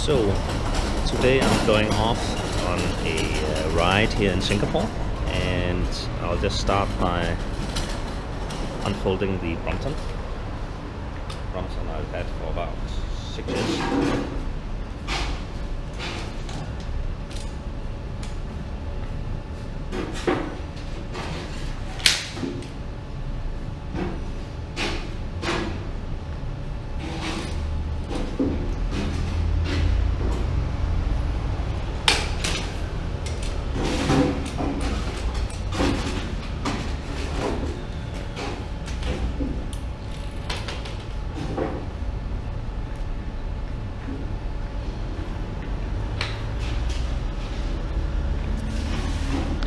So today I'm going off on a ride here in Singapore, and I'll just start by unfolding the Brompton. I've had for about 6 years.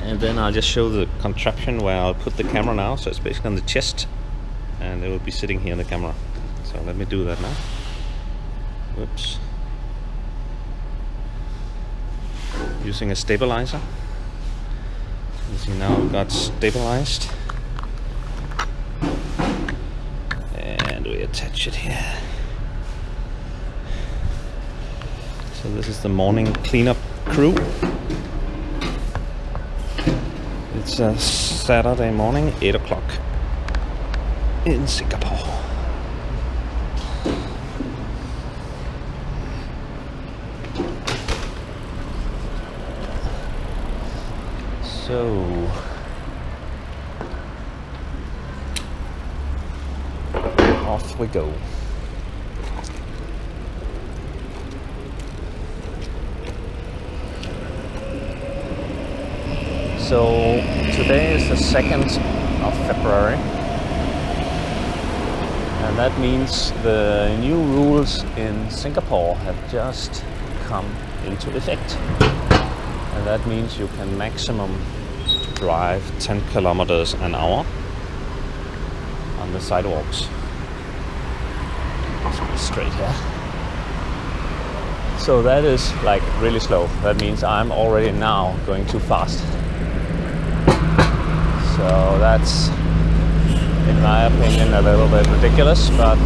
And then I'll just show the contraption where I'll put the camera now. So it's basically on the chest, and it will be sitting here on the camera. So let me do that now. Whoops. Using a stabilizer. You see now it got stabilized. And we attach it here. So this is the morning cleanup crew. It's a Saturday morning, 8 o'clock in Singapore. So off we go. So today is the 2nd of February, and that means the new rules in Singapore have just come into effect. And that means you can maximum drive 10 kilometers an hour on the sidewalks. Let's go straight here. So that is like really slow. That means I'm already now going too fast. So that's, in my opinion, a little bit ridiculous, but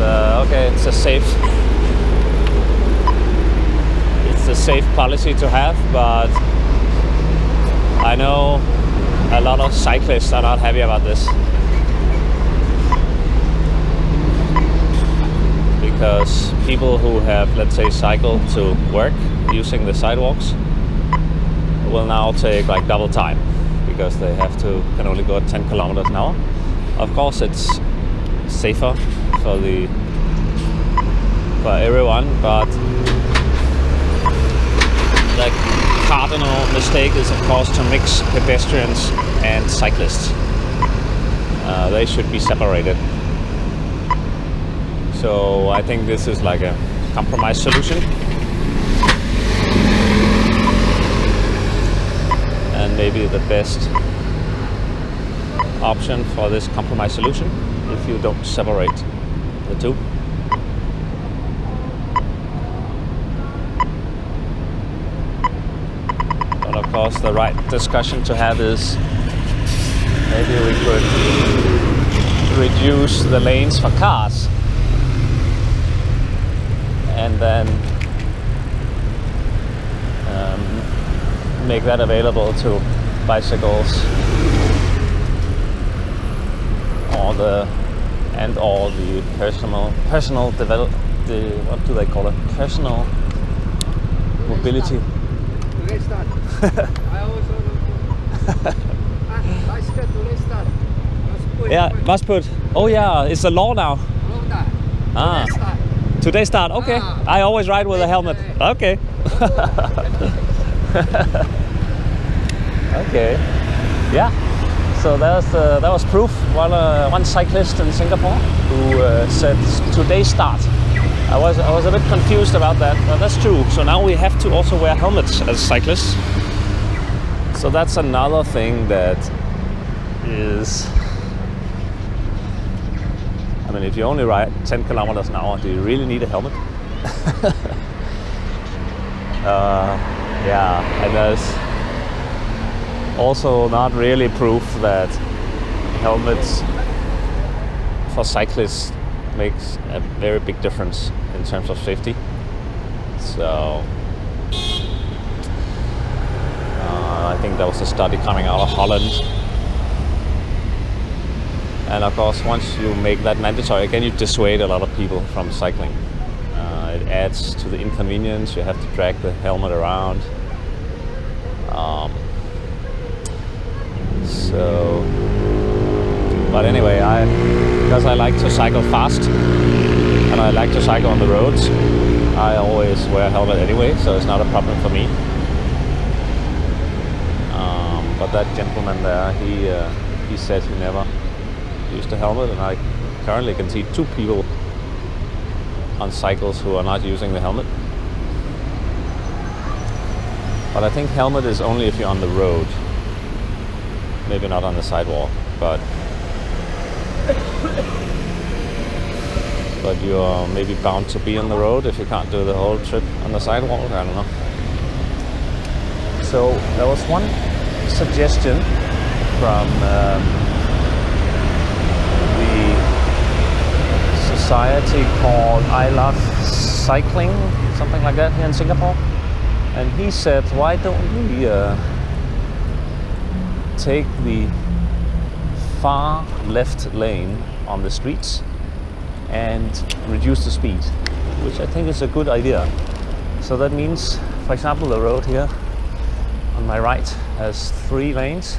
okay, it's a safe policy to have, but I know a lot of cyclists are not happy about this, because people who have, let's say, cycled to work using the sidewalks will now take like double time, because they can only go at 10 kilometers an hour. Of course, it's safer for everyone, but the cardinal mistake is, of course, to mix pedestrians and cyclists. They should be separated. So I think this is like a compromise solution. And maybe the best option for this compromise solution, if you don't separate the two. But of course, the right discussion to have is maybe we could reduce the lanes for cars, and then make that available to bicycles or the personal develop what do they call it? Personal mobility. Yeah, must put. Oh yeah, it's a law now. Ah, today start. Okay, I always ride with a helmet. Okay. Okay, yeah. So that was proof. One cyclist in Singapore who said today start. I was a bit confused about that, but that's true. So now we have to also wear helmets as cyclists. So that's another thing that is. I mean, if you only ride 10 kilometers an hour, do you really need a helmet? Yeah, and there's also not really proof that helmets for cyclists makes a very big difference in terms of safety. So I think there was a study coming out of Holland. And of course, once you make that mandatory, again, you dissuade a lot of people from cycling. It adds to the inconvenience. You have to drag the helmet around. But anyway, because I like to cycle fast and I like to cycle on the roads, I always wear a helmet anyway, so it's not a problem for me. But that gentleman there, he said he never used a helmet, and I currently can see 2 people on cycles who are not using the helmet. But I think helmet is only if you're on the road, maybe not on the sidewalk, but you're maybe bound to be on the road if you can't do the whole trip on the sidewalk. I don't know. So there was one suggestion from the society called I Love Cycling, something like that, here in Singapore. And he said, why don't we take the far left lane on the streets and reduce the speed, which I think is a good idea. So that means, for example, the road here on my right has 3 lanes.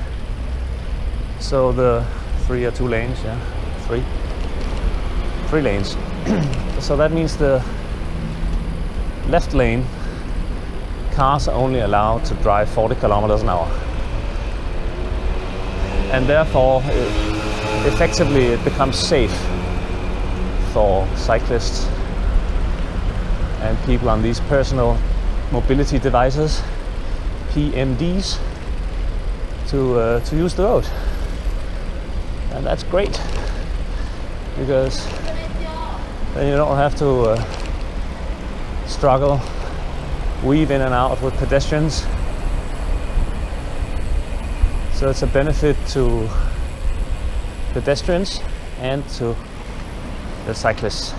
So the 3 or 2 lanes, yeah, 3 lanes. So that means the left lane, cars are only allowed to drive 40 kilometers an hour. And therefore, effectively, it becomes safe for cyclists and people on these personal mobility devices, PMDs, to use the road. And that's great, because then you don't have to struggle, weave in and out with pedestrians. So it's a benefit to pedestrians and to the cyclists.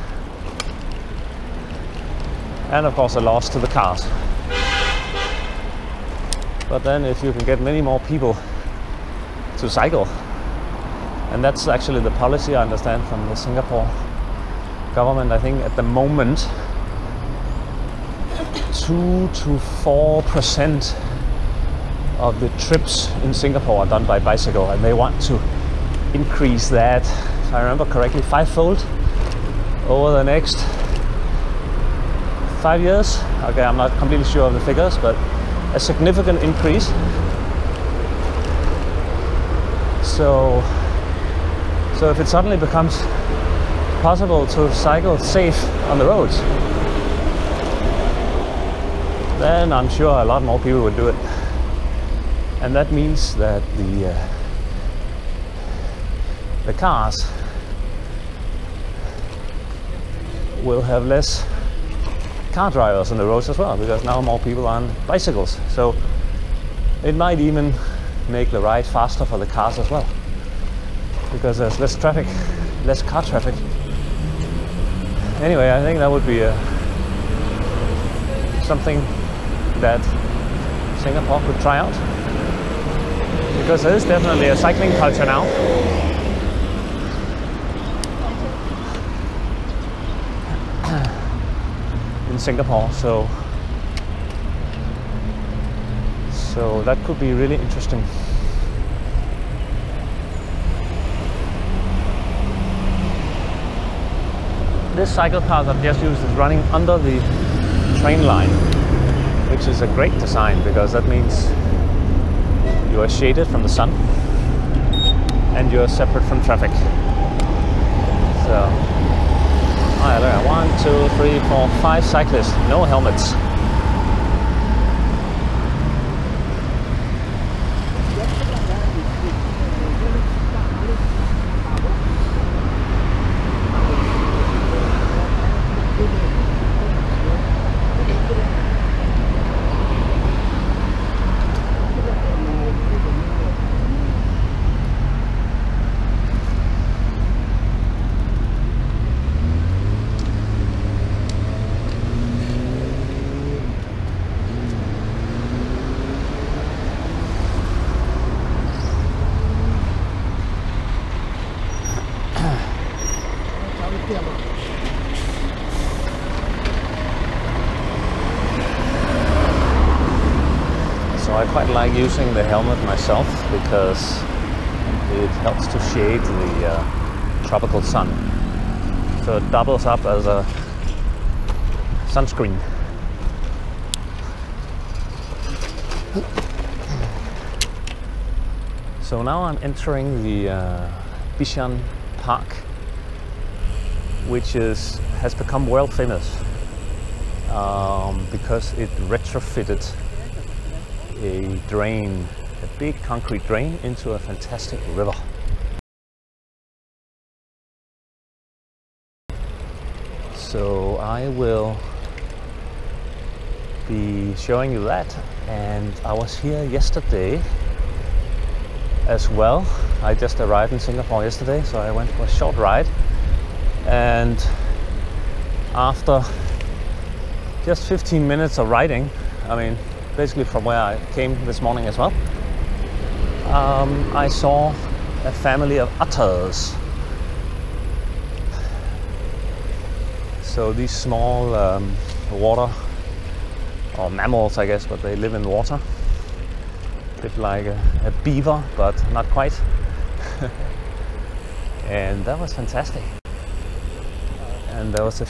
And of course a loss to the cars. But then if you can get many more people to cycle, and that's actually the policy I understand from the Singapore government. I think at the moment 2 to 4% of the trips in Singapore are done by bicycle, and they want to increase that, if I remember correctly, 5-fold over the next 5 years. Okay, I'm not completely sure of the figures, but a significant increase. So if it suddenly becomes possible to cycle safe on the roads, then I'm sure a lot more people will do it. And that means that the cars will have less car drivers on the roads as well, because now more people are on bicycles. So it might even make the ride faster for the cars as well, because there's less traffic, less car traffic. Anyway, I think that would be something that Singapore could try out, because there is definitely a cycling culture now. In Singapore, so that could be really interesting. This cycle path I've just used is running under the train line, which is a great design, because that means you are shaded from the sun and you are separate from traffic. So, alright, look at 1, 2, 3, 4, 5 cyclists, no helmets. So I quite like using the helmet myself because it helps to shade the tropical sun. So it doubles up as a sunscreen. So now I'm entering the Bishan Park, which has become world famous because it retrofitted a drain, a big concrete drain, into a fantastic river. So I will be showing you that, and I was here yesterday as well. I just arrived in Singapore yesterday, so I went for a short ride, and after just 15 minutes of riding, I mean basically from where I came this morning as well, I saw a family of otters. So these small water, or mammals I guess, but they live in water. A bit like a beaver, but not quite. And that was fantastic. And there was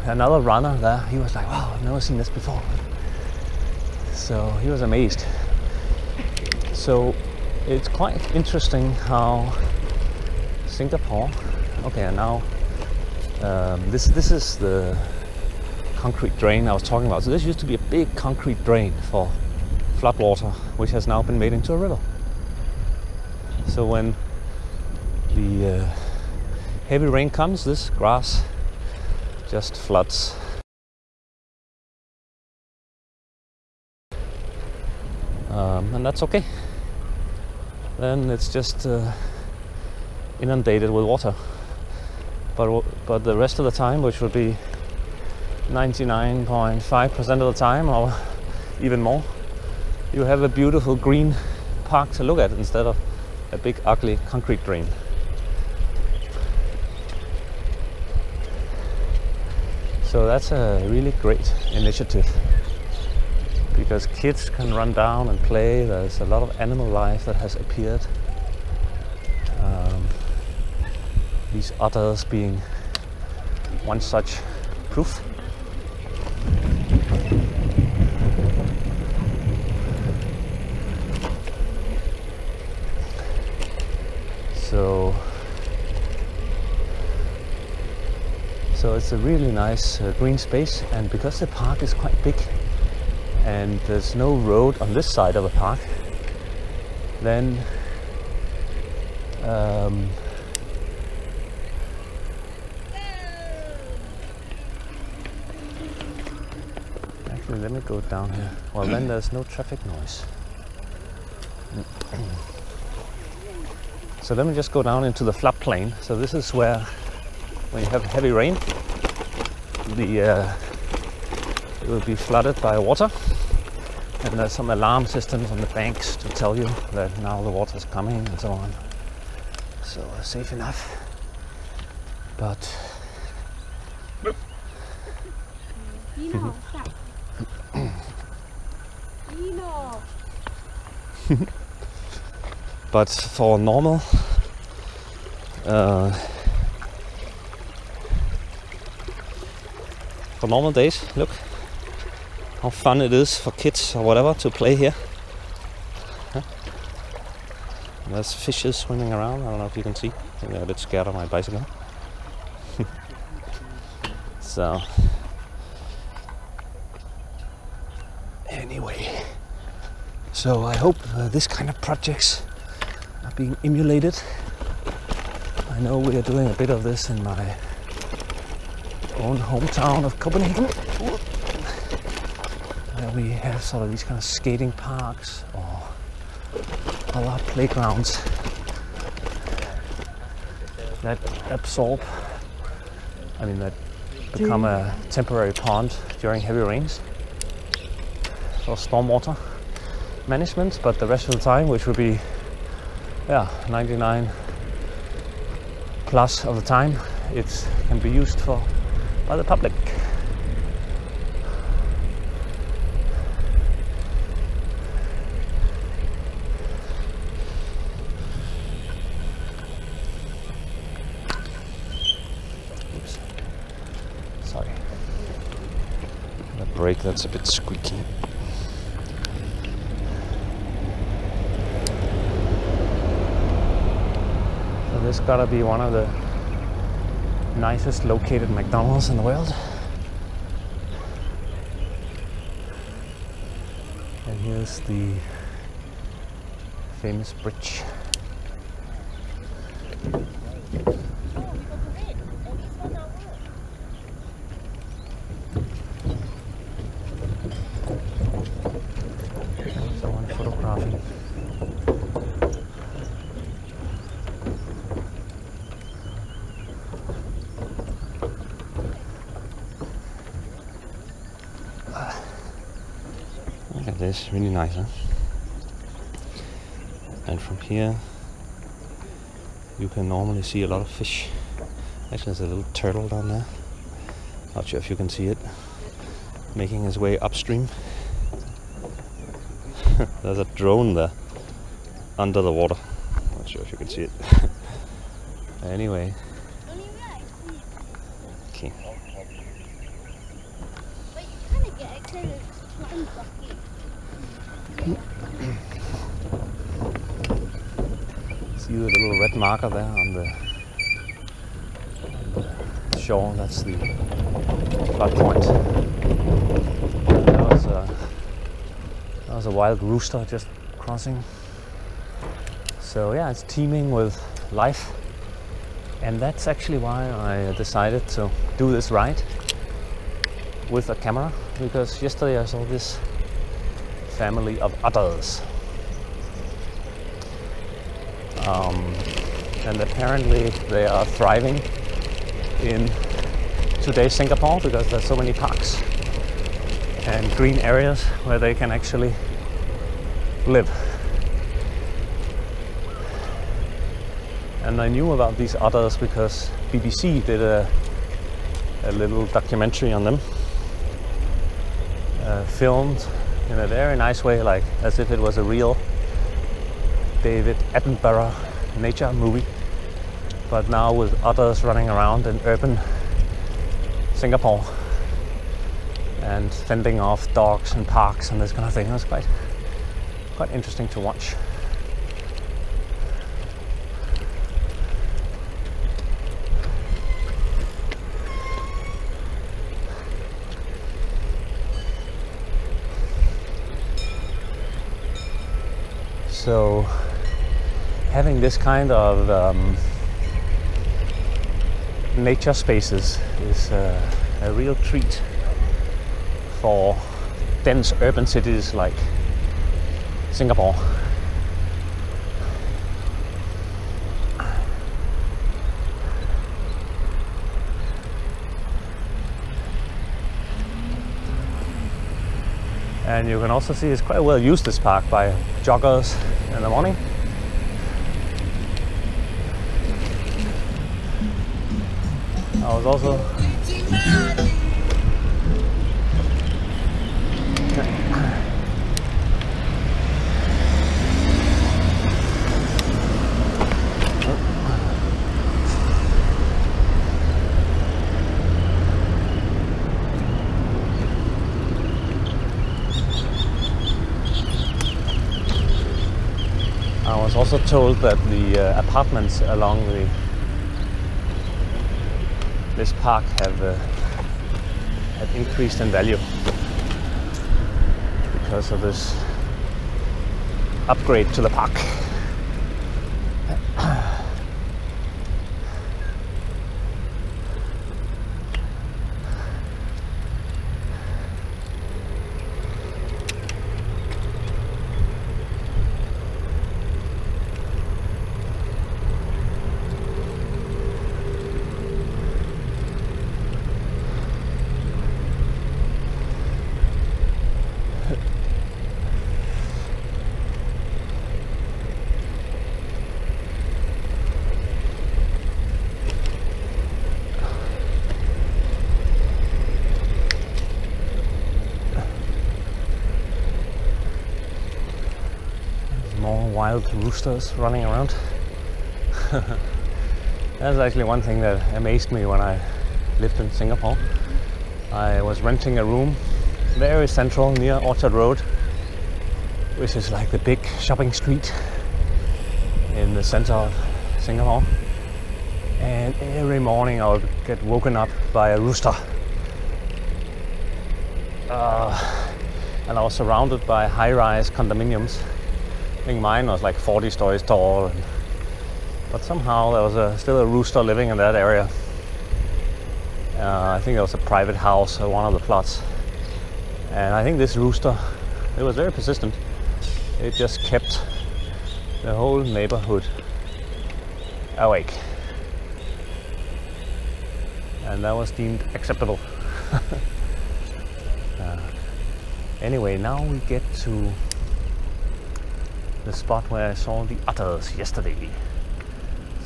another runner there. He was like, wow, I've never seen this before. So he was amazed. So it's quite interesting how Singapore, okay, and now this is the concrete drain I was talking about. So this used to be a big concrete drain for floodwater, which has now been made into a river. So when the heavy rain comes, this grass just floods. And that's okay. Then it's just inundated with water. But the rest of the time, which would be 99.5% of the time, or even more, you have a beautiful green park to look at instead of a big ugly concrete drain. So that's a really great initiative, because kids can run down and play. There's a lot of animal life that has appeared. These otters being one such proof. So it's a really nice green space, and because the park is quite big and there's no road on this side of the park, then actually let me go down here. Well, then there's no traffic noise. So let me just go down into the floodplain. So this is where, when you have heavy rain, it will be flooded by water, and there's some alarm systems on the banks to tell you that now the water is coming and so on. So safe enough, but but for normal days, look how fun it is for kids or whatever to play here. Huh? There's fishes swimming around. I don't know if you can see. I think they're a bit scared of my bicycle. So anyway, so I hope this kind of projects are being emulated. I know we are doing a bit of this in my own hometown of Copenhagen, where we have sort of these kind of skating parks or other playgrounds that absorb, that become a temporary pond during heavy rains for stormwater management, but the rest of the time, which would be 99 plus of the time, it can be used for by the public. Oops. Sorry. The brake that's a bit squeaky. So this gotta be one of the nicest located McDonald's in the world. And here's the famous bridge. There's someone photographing. Look at this, really nice, huh? And from here you can normally see a lot of fish. Actually, there's a little turtle down there. Not sure if you can see it, making his way upstream. There's a drone there under the water. Not sure if you can see it. Anyway. Okay. But you kind of get it because it's flying bucket. See the little red marker there on the shore? That's the flood point. That was a wild rooster just crossing. So yeah, it's teeming with life, and that's actually why I decided to do this ride with a camera, because yesterday I saw this family of otters. And apparently they are thriving in today's Singapore because there's so many parks and green areas where they can actually live. And I knew about these otters because BBC did a little documentary on them, filmed in a very nice way, like as if it was a real David Attenborough nature movie, but now with otters running around in urban Singapore and fending off dogs and parks and this kind of thing. It was quite interesting to watch. So having this kind of nature spaces is a real treat for dense urban cities like Singapore. And you can also see it's quite well used, this park, by joggers in the morning. I was also told that the apartments along this park have increased in value because of this upgrade to the park. wild roosters running around. That's actually one thing that amazed me when I lived in Singapore. I was renting a room very central near Orchard Road, which is like the big shopping street in the center of Singapore. And every morning I would get woken up by a rooster. And I was surrounded by high-rise condominiums. I think mine was like 40 stories tall. But somehow there was still a rooster living in that area. I think it was a private house at one of the plots. And I think this rooster, it was very persistent. It just kept the whole neighborhood awake. And that was deemed acceptable. Anyway, now we get to the spot where I saw the otters yesterday.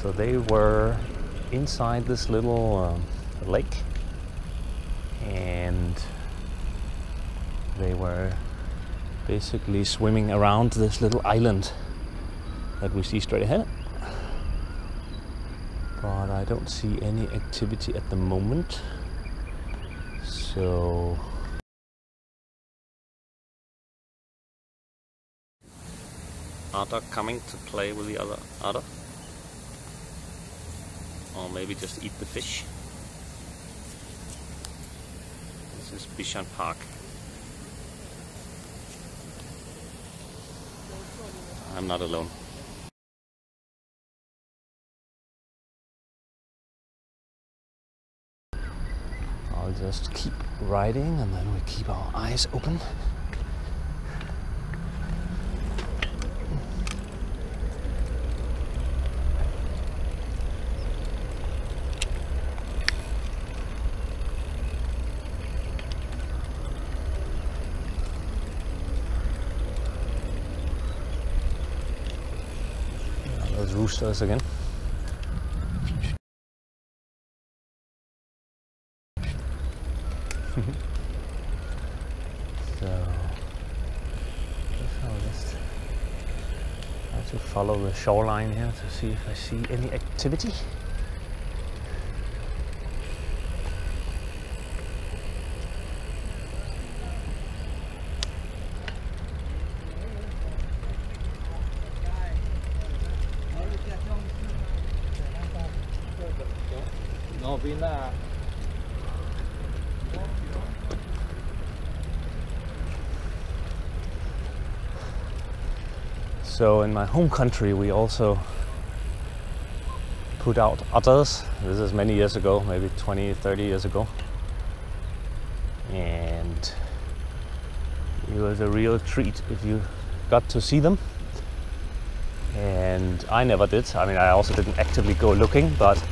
So they were inside this little lake, and they were basically swimming around this little island that we see straight ahead. But I don't see any activity at the moment. So otter coming to play with the other otter, or maybe just eat the fish. This is Bishan Park. I'm not alone. I'll just keep riding and then we keep our eyes open. Those roosters again. So I'll just try to follow the shoreline here to see if I see any activity. So in my home country we also put out otters. This is many years ago, maybe 20, 30 years ago. And it was a real treat if you got to see them. And I never did. I mean, I also didn't actively go looking, but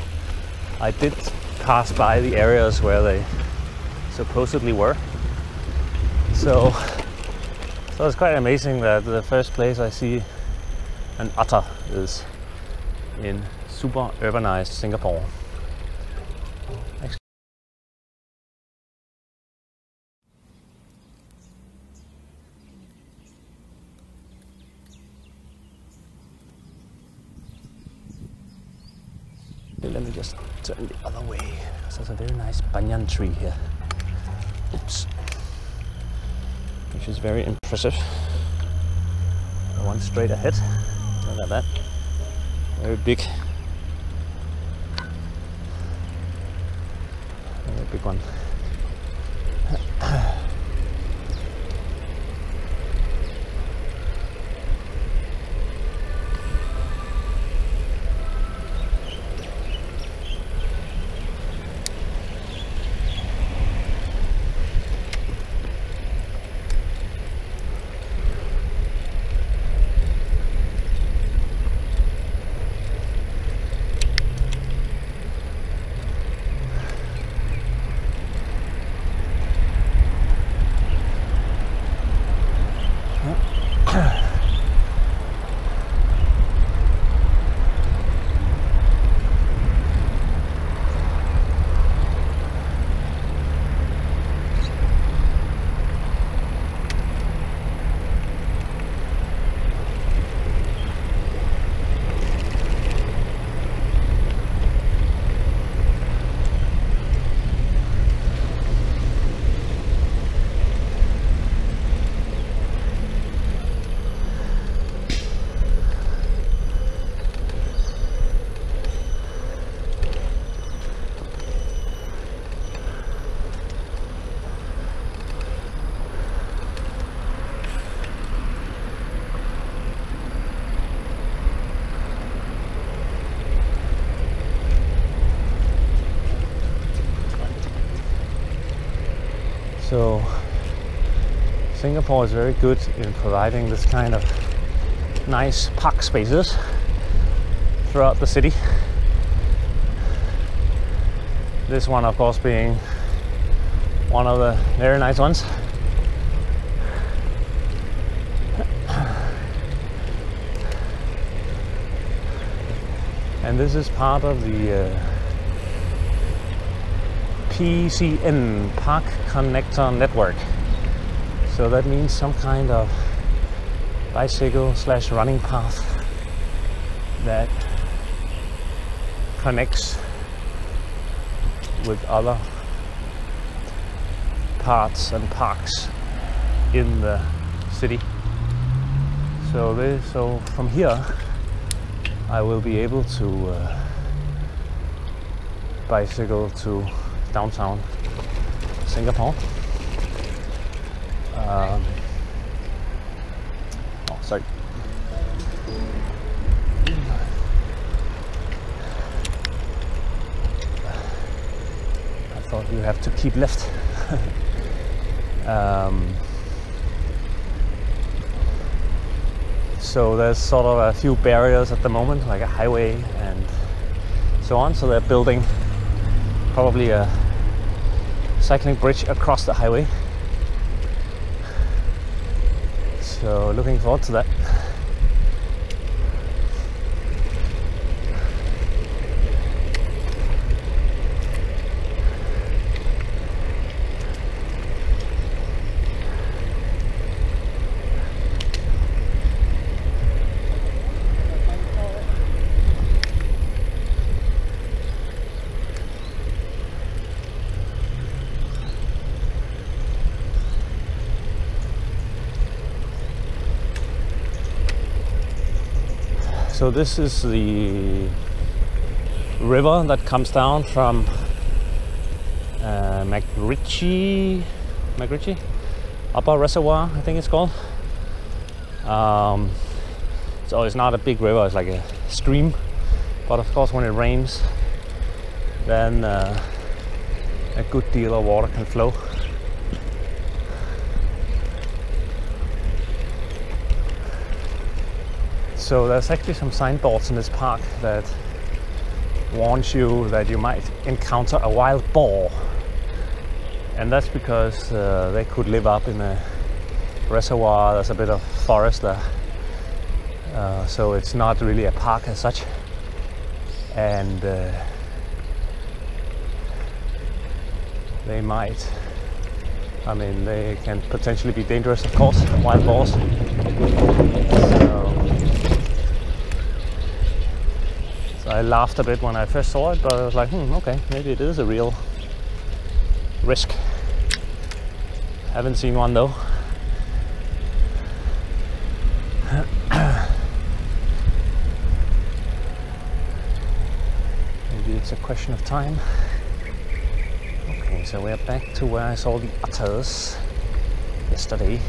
I did pass by the areas where they supposedly were. So it's quite amazing that the first place I see an otter is in super urbanized Singapore. Let me just turn the other way, because there's a very nice banyan tree here. Oops. Which is very impressive. The one straight ahead. Look at that. Very big. Very big one. So Singapore is very good in providing this kind of nice park spaces throughout the city. This one, of course, being one of the very nice ones. And this is part of the PCN Park Connector network. So that means some kind of bicycle / running path that connects with other parts and parks in the city. So from here I will be able to bicycle to downtown Singapore. Sorry. I thought you have to keep left. So there's sort of a few barriers at the moment, like a highway and so on. So they're building probably a cycling bridge across the highway. So looking forward to that. So this is the river that comes down from MacRitchie Upper Reservoir, I think it's called. So it's not a big river, it's like a stream. But of course when it rains, then a good deal of water can flow. So there's actually some signboards in this park that warns you that you might encounter a wild boar, and that's because they could live up in a reservoir. There's a bit of forest there, so it's not really a park as such, and they might, I mean, they can potentially be dangerous, of course, wild boars. So I laughed a bit when I first saw it, but I was like, okay, maybe it is a real risk. Haven't seen one though. Maybe it's a question of time. Okay, so we're back to where I saw the otters yesterday.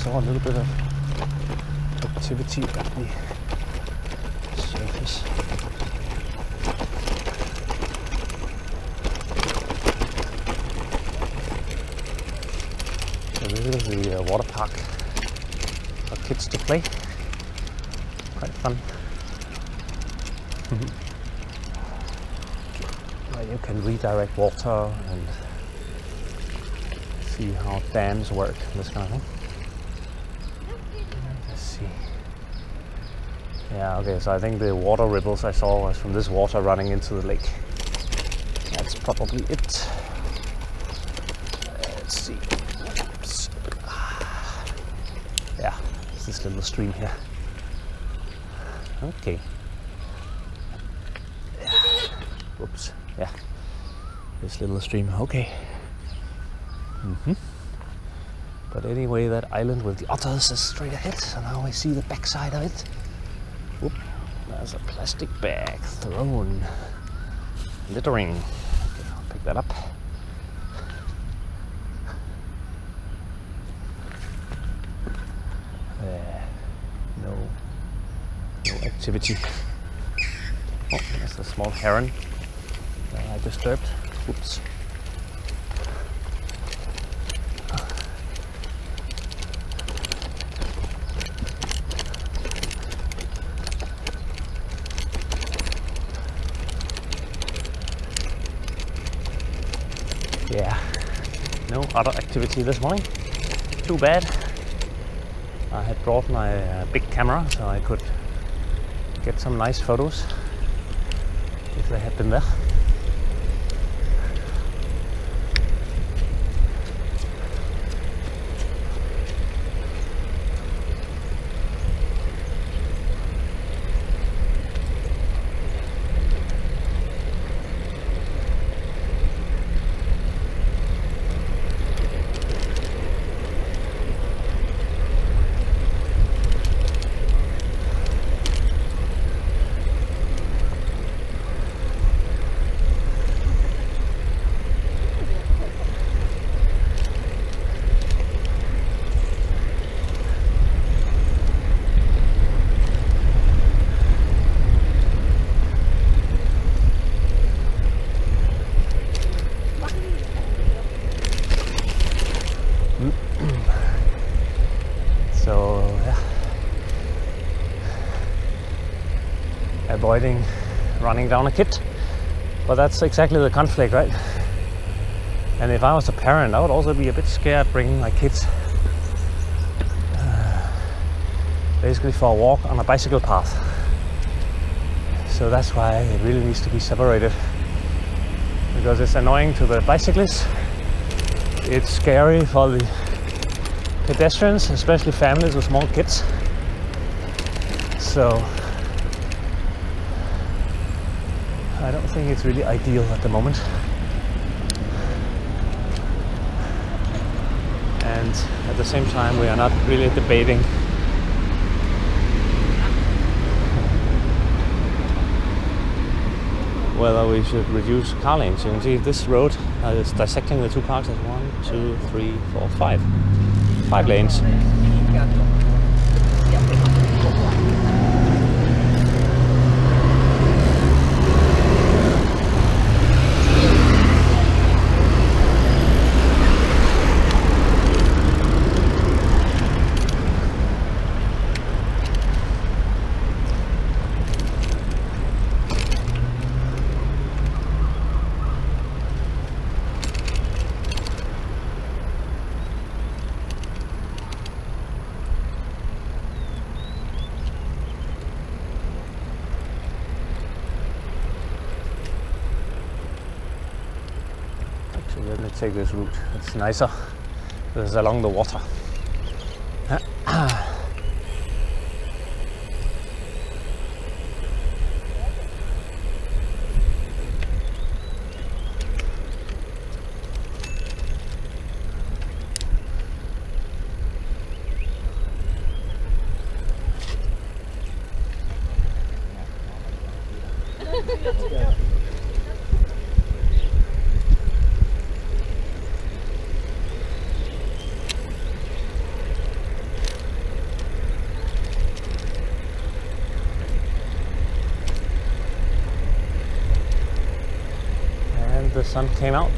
A little bit of activity at the surface. So this is the water park for kids to play. Quite fun. where you can redirect water and see how dams work, this kind of thing. Let's see. Yeah, okay, so I think the water ripples I saw was from this water running into the lake. That's probably it. Let's see. Oops. Yeah, it's this little stream here. Okay. Yeah. Whoops. Yeah. This little stream. Okay. But anyway, that island with the otters is straight ahead. So now I see the backside of it. Whoop. There's a plastic bag thrown. Littering. Okay, I'll pick that up. No activity. Oh, there's a small heron that I disturbed. Oops. Yeah, no other activity this morning. Too bad. I had brought my big camera so I could get some nice photos if they had been there. Avoiding running down a kid, but that's exactly the conflict, right? And if I was a parent, I would also be a bit scared bringing my kids basically for a walk on a bicycle path. So that's why it really needs to be separated, because it's annoying to the bicyclists, it's scary for the pedestrians, especially families with small kids. So I don't think it's really ideal at the moment. And at the same time, we are not really debating whether we should reduce car lanes. You can see this road is dissecting the two parks as 1, 2, 3, 4, 5. 5 lanes. Let me take this route, it's nicer. This is along the water. The sun came out.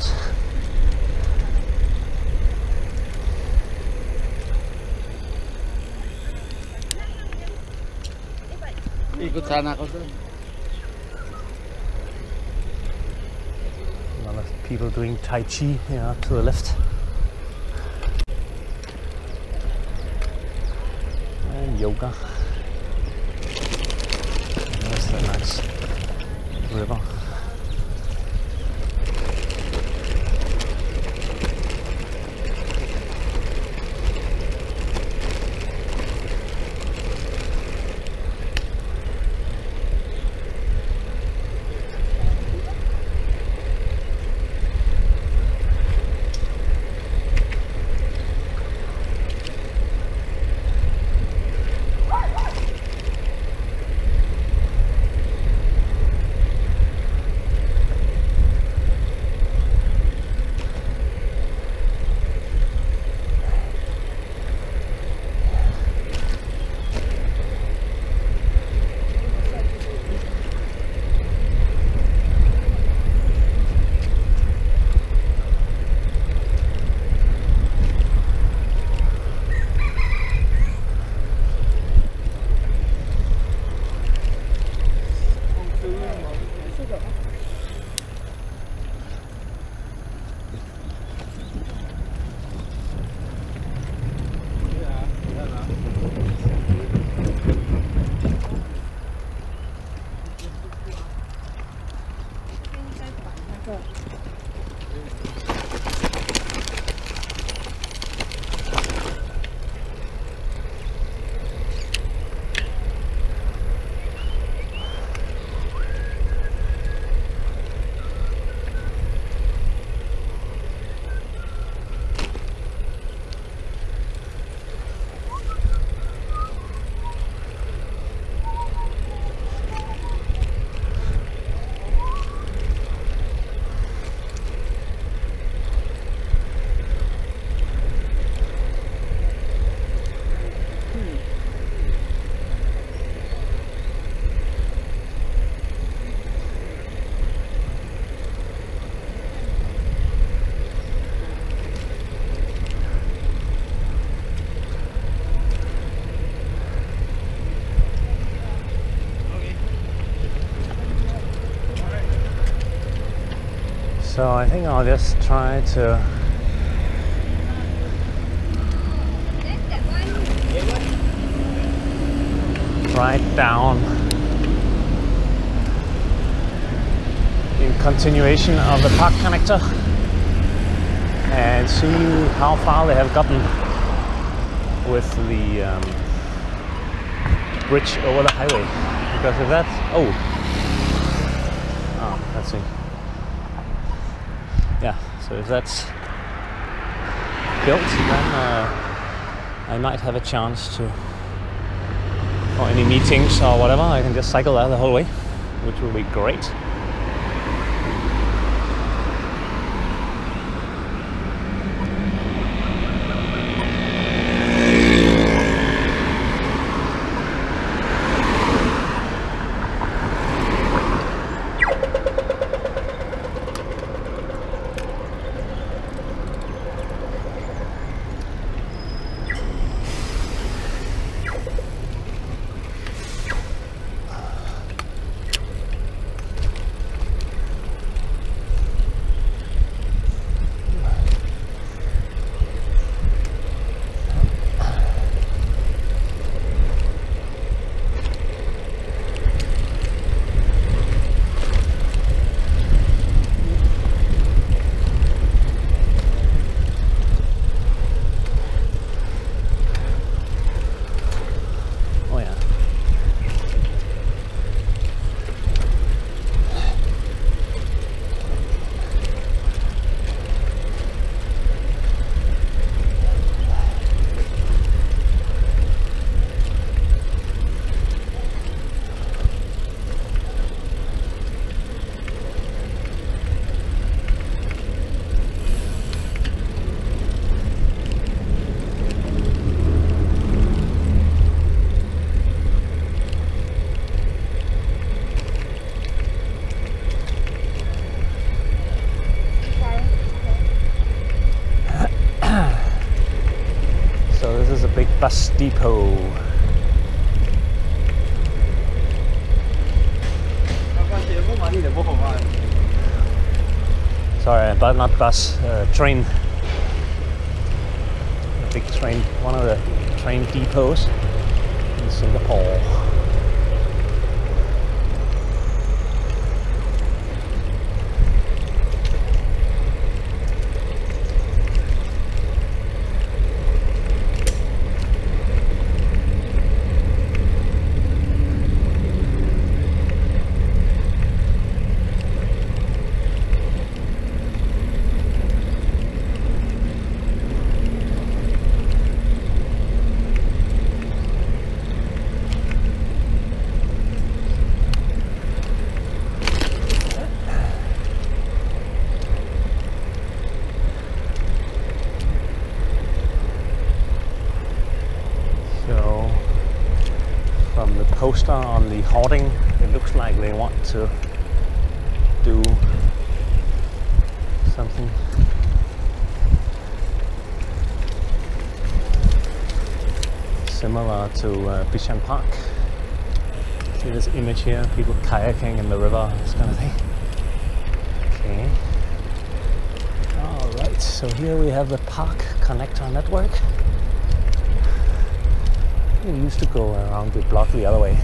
Ikut sana ako doon. People doing Tai Chi here to the left. And yoga. There's the nice river. So I think I'll just try to ride down in continuation of the park connector and see how far they have gotten with the bridge over the highway. Because if that's let's see. Yeah, so if that's built, then I might have a chance to, for any meetings or whatever, I can just cycle there the whole way, which will be great. Bus depot. Sorry, but not bus, train. A big train, one of the train depots in Singapore. Poster on the hoarding, it looks like they want to do something similar to Bishan Park. See this image here, people kayaking in the river, this kind of thing. Okay. Alright, so here we have the park connector network. We used to go around the block the other way.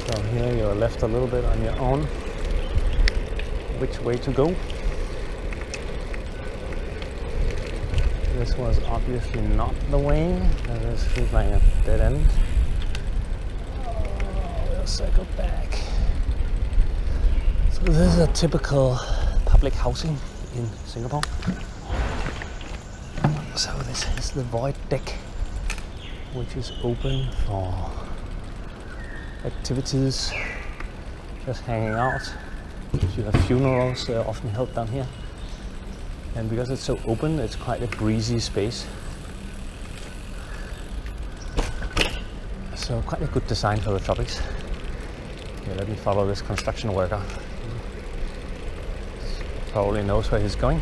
So here you're left a little bit on your own. Which way to go? This was obviously not the way. This feels like a dead end. Oh, we'll circle back. So this is a typical public housing in Singapore. So this is the void deck, which is open for activities, just hanging out. If you have funerals, they're often held down here. And because it's so open, it's quite a breezy space. So quite a good design for the tropics. Okay, let me follow this construction worker. Probably knows where he's going.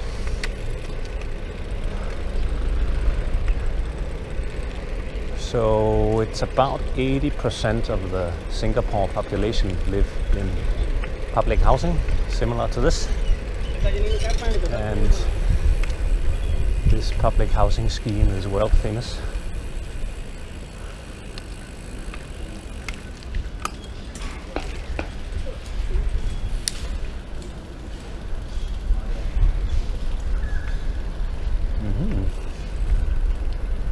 So it's about 80% of the Singapore population live in public housing, similar to this. And this public housing scheme is world famous.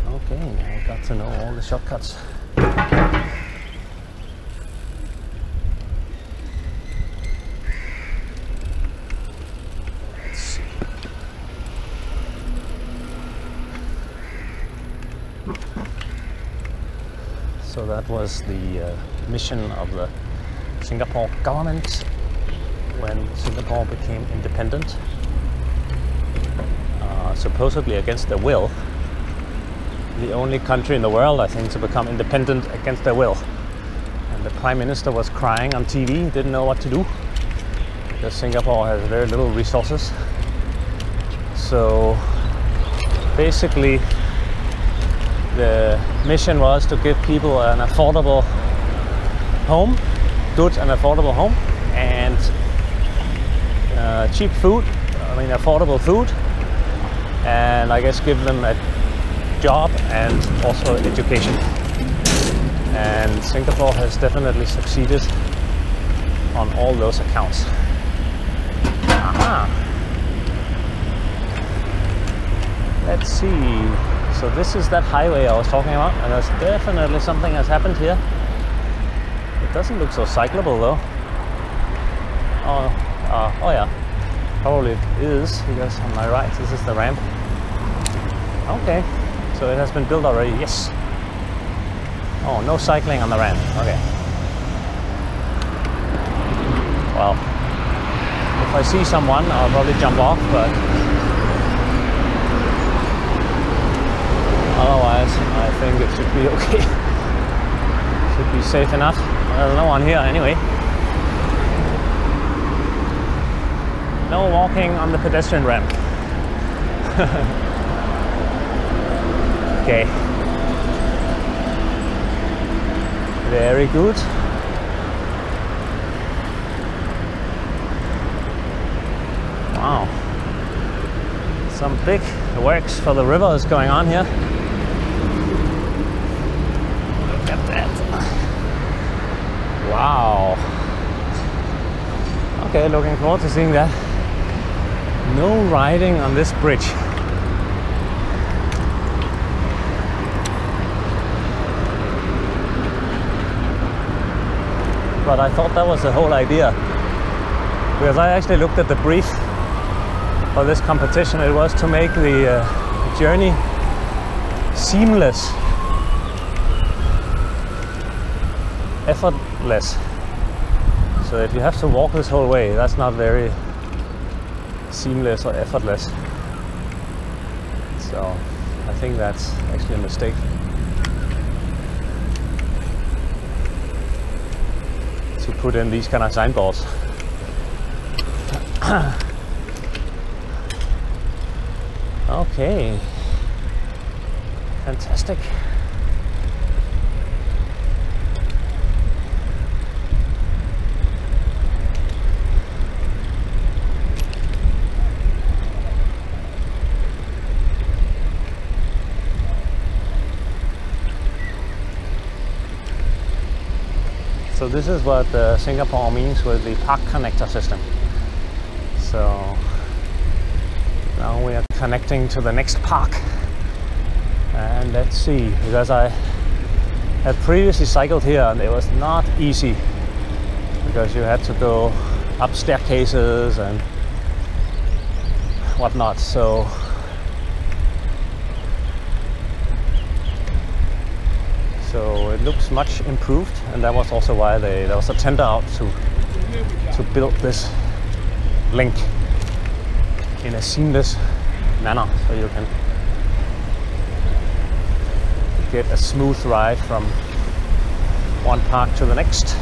Okay, I got to know all the shortcuts. So that was the mission of the Singapore government when Singapore became independent, supposedly against their will. The only country in the world, I think, to become independent against their will. And the Prime Minister was crying on TV, didn't know what to do, because Singapore has very little resources. So basically the mission was to give people an affordable home, good and affordable home, and cheap food, affordable food, and I guess give them a job and also education. And Singapore has definitely succeeded on all those accounts. Aha! Let's see. So this is that highway I was talking about, and there's definitely something has happened here. It doesn't look so cyclable though. Oh yeah, probably it is, because on my right this is the ramp. Okay, so it has been built already, yes. Oh, no cycling on the ramp, okay. Well, if I see someone I'll probably jump off, but otherwise I think it should be okay. be safe enough. There's no one here anyway. No walking on the pedestrian ramp. Okay. Very good. Wow. Some big works for the river is going on here. Look at that. Wow. Okay, looking forward to seeing that. No riding on this bridge. But I thought that was the whole idea. Because I actually looked at the brief for this competition. It was to make the journey seamless, effortless. So if you have to walk this whole way, that's not very seamless or effortless. So I think that's actually a mistake. To put in these kind of signboards. Okay, fantastic. So this is what Singapore means with the park connector system. So now we are connecting to the next park. And let's see, because I had previously cycled here and it was not easy because you had to go up staircases and whatnot. So it looks much improved, and that was also why there was a tender out to build this link in a seamless manner, so you can get a smooth ride from one park to the next.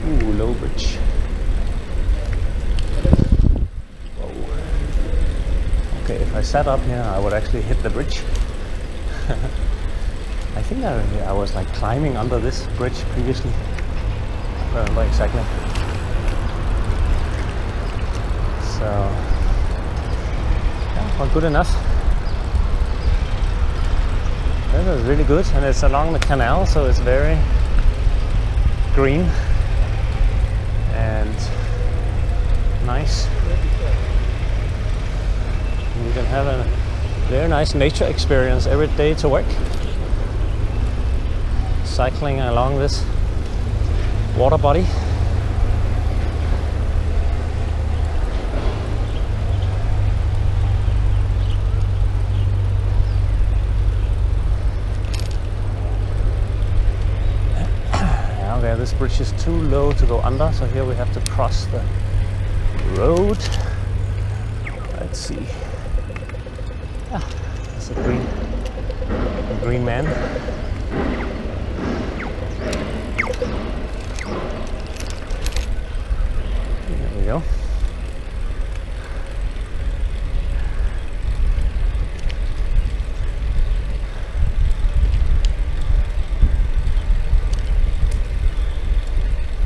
Ooh, low bridge. Whoa. Okay, if I sat up here, I would actually hit the bridge. I think I was like climbing under this bridge previously. I don't remember exactly. So, yeah, well, good enough. That is really good, and it's along the canal, so it's very green and nice. And you can have a very nice nature experience every day to work. Cycling along this water body. Okay, this bridge is too low to go under, so here we have to cross the road. Let's see. Ah, that's a green man. There we go.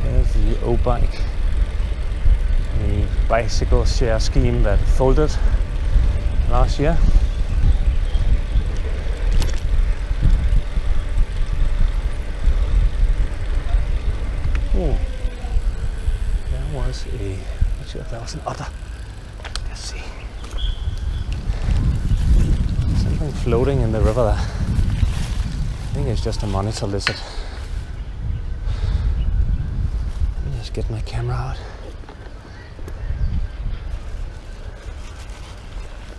There's the O-Bike, the bicycle share scheme that folded last year. Actually, there was an otter. Let's see. Something floating in the river there. I think it's just a monitor lizard. Let me just get my camera out.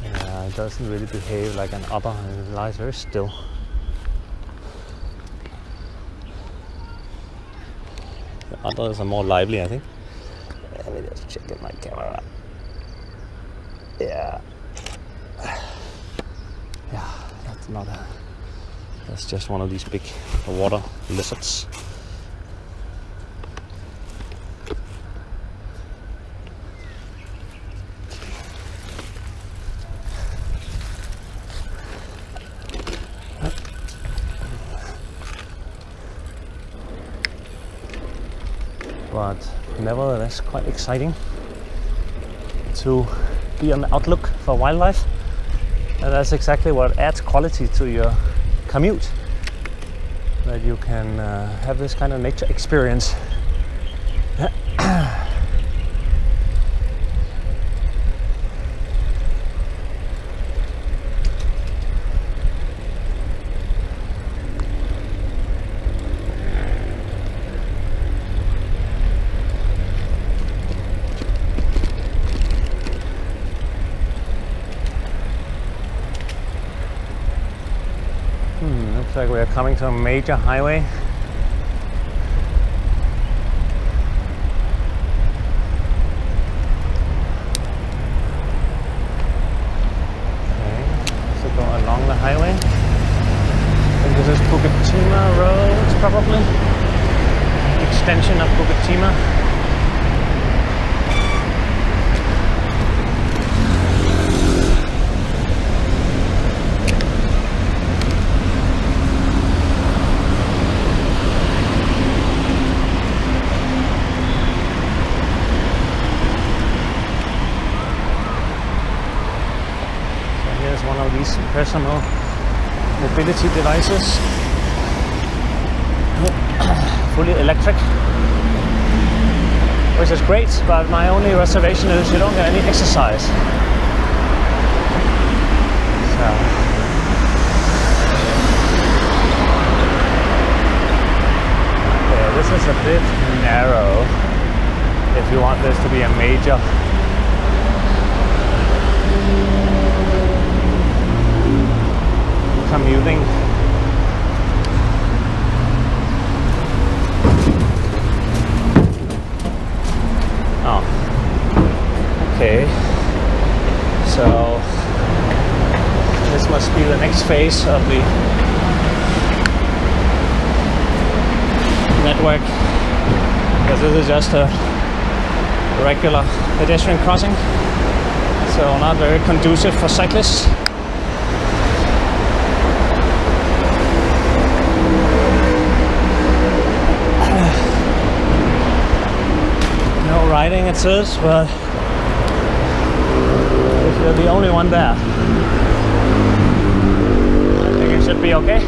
Yeah, it doesn't really behave like an otter, and it lies very still. The otters are more lively, I think. Let me just check in my camera. Yeah. Yeah, that's not a... That's just one of these big water lizards. But nevertheless quite exciting to be on the outlook for wildlife, and that's exactly what adds quality to your commute, that you can have this kind of nature experience. Looks like we are coming to a major highway. Okay, so go along the highway. I think this is Bukatima Road, probably. Extension of Bukatima. These personal mobility devices, fully electric, which is great, but my only reservation is you don't get any exercise. So okay, this is a bit narrow if you want this to be a major commuting. Oh, okay. So this must be the next phase of the network, because this is just a regular pedestrian crossing, so not very conducive for cyclists. Riding, it says, but if you're the only one there, I think it should be okay.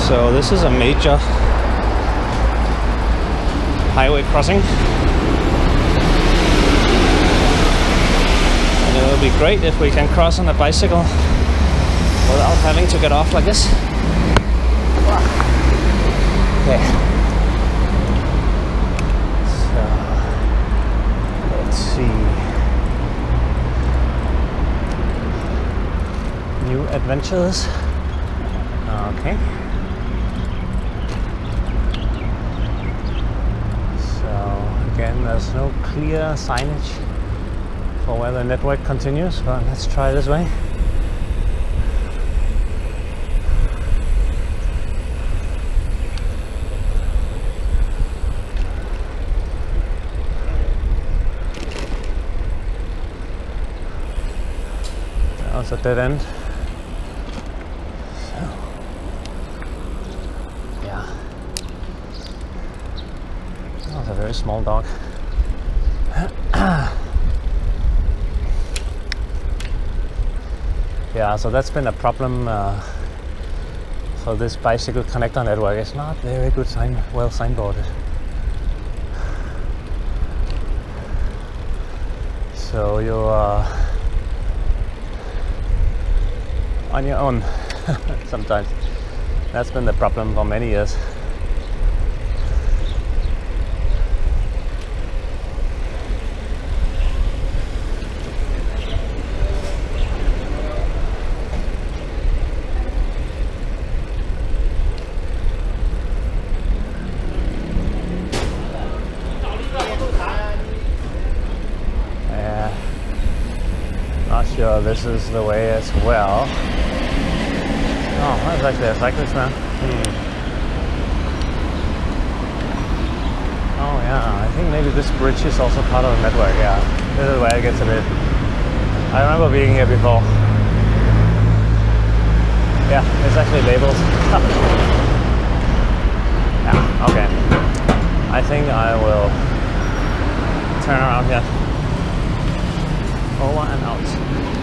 So this is a major highway crossing, and it would be great if we can cross on a bicycle without having to get off like this. Okay. So let's see. New adventures. Okay. Again, there's no clear signage for where the network continues, but let's try this way. That was a dead end. So, yeah. A very small dog. Yeah, so that's been a problem So this bicycle connector network is not very good well signboarded. So you are on your own sometimes. That's been the problem for many years. Sure, this is the way as well. Oh, that's actually a cyclist now. Oh yeah, I think maybe this bridge is also part of the network. Yeah, this is where it gets a bit. I remember being here before. Yeah, it's actually labeled. Yeah, okay. I think I will turn around here. Over and out.